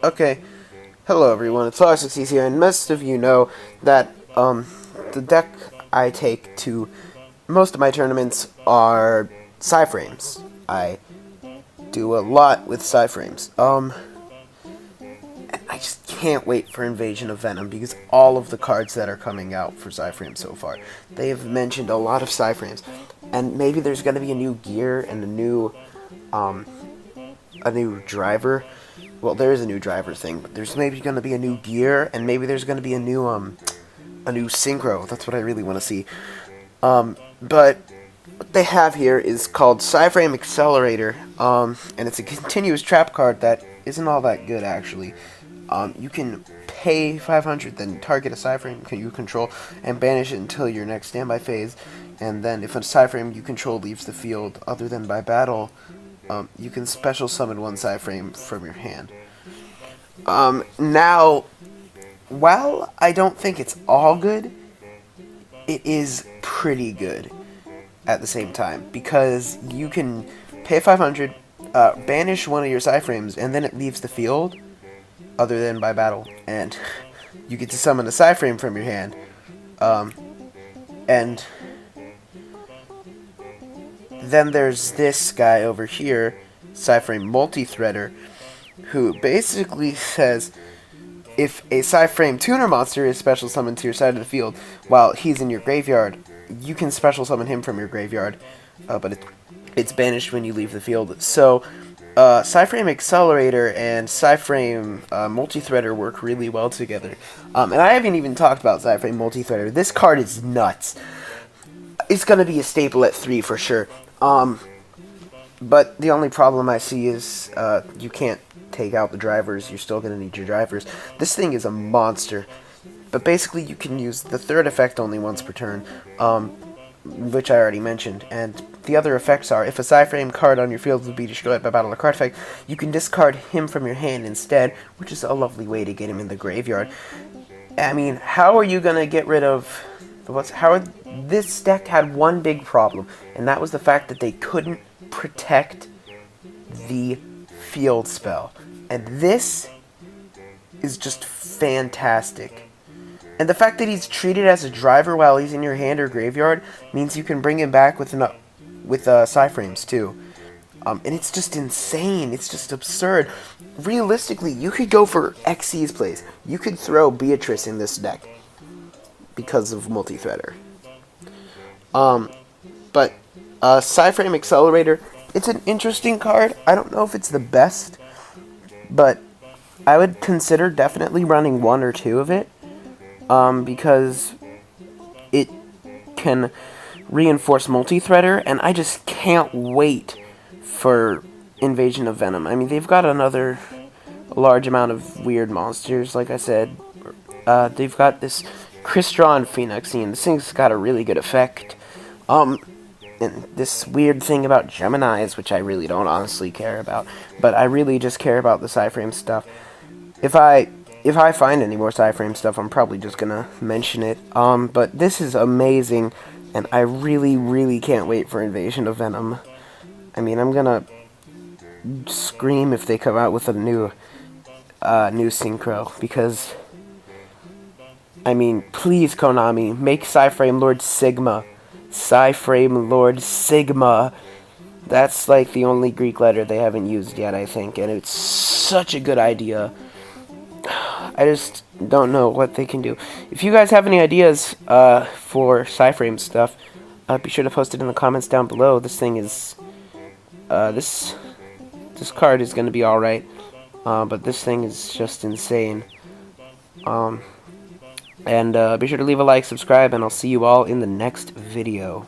Okay, hello everyone, it's R6 here, and most of you know that, the deck I take to most of my tournaments are PSY-Frames. I do a lot with PSY-Frames. And I just can't wait for Invasion of Venom, because all of the cards that are coming out for PSY-Frames so far, they have mentioned a lot of PSY-Frames, and maybe there's gonna be a new gear and a new driver. Well, there is a new driver thing, but there's maybe going to be a new gear, and maybe there's going to be a new synchro. That's what I really want to see. But what they have here is called PSY-Frame Accelerator, and it's a continuous trap card that isn't all that good, actually. You can pay 500, then target a PSY-Frame you control, and banish it until your next standby phase, and then if a PSY-Frame you control leaves the field other than by battle, you can special summon one PSY-Frame from your hand. Now, while I don't think it's all good, it is pretty good at the same time, because you can pay 500, banish one of your PSY-Frames, and then it leaves the field other than by battle, and you get to summon a PSY-Frame from your hand, and then there's this guy over here, PSY-Frame Multi-Threader, who basically says if a PSY-Frame tuner monster is special summoned to your side of the field while he's in your graveyard, you can special summon him from your graveyard, but it's banished when you leave the field. So, PSY-Frame Accelerator and PSY-Frame Multi-Threader work really well together. And I haven't even talked about PSY-Frame Multi-Threader. This card is nuts. It's going to be a staple at 3 for sure. But the only problem I see is you can't take out the drivers. You're still going to need your drivers. This thing is a monster. But basically you can use the third effect only once per turn, which I already mentioned. And the other effects are, if a PSY-Frame card on your field would be destroyed by battle or card effect, you can discard him from your hand instead, which is a lovely way to get him in the graveyard. I mean, how are you going to get rid of... This deck had one big problem, and that was the fact that they couldn't protect the field spell. And this is just fantastic. And the fact that he's treated as a driver while he's in your hand or graveyard means you can bring him back with PSY-Frames too. And it's just insane. It's just absurd. Realistically, you could go for Xyz's place. You could throw Beatrice in this deck because of Multi-Threader. But PSY-Frame Accelerator, it's an interesting card. I don't know if it's the best, but I would consider definitely running 1 or 2 of it, because it can reinforce Multi-Threader, and I just can't wait for Invasion of Venom. I mean, they've got another large amount of weird monsters, like I said. They've got this Crystron Phoenixine. This thing's got a really good effect. And this weird thing about Geminis, which I really don't honestly care about, but I really just care about the PSY-Frame stuff. If I find any more PSY-Frame stuff, I'm probably just gonna mention it. But this is amazing, and I really, really can't wait for Invasion of Venom. I mean, I'm gonna scream if they come out with a new synchro, because, I mean, please, Konami, make PSY-Frame Lord Sigma. PSY-Frame Lord Sigma. That's like the only Greek letter they haven't used yet, I think, and it's such a good idea. I just don't know what they can do. If you guys have any ideas for PSY-Frame stuff, be sure to post it in the comments down below. This thing is, this card is going to be alright, but this thing is just insane. And be sure to leave a like, subscribe, and I'll see you all in the next video.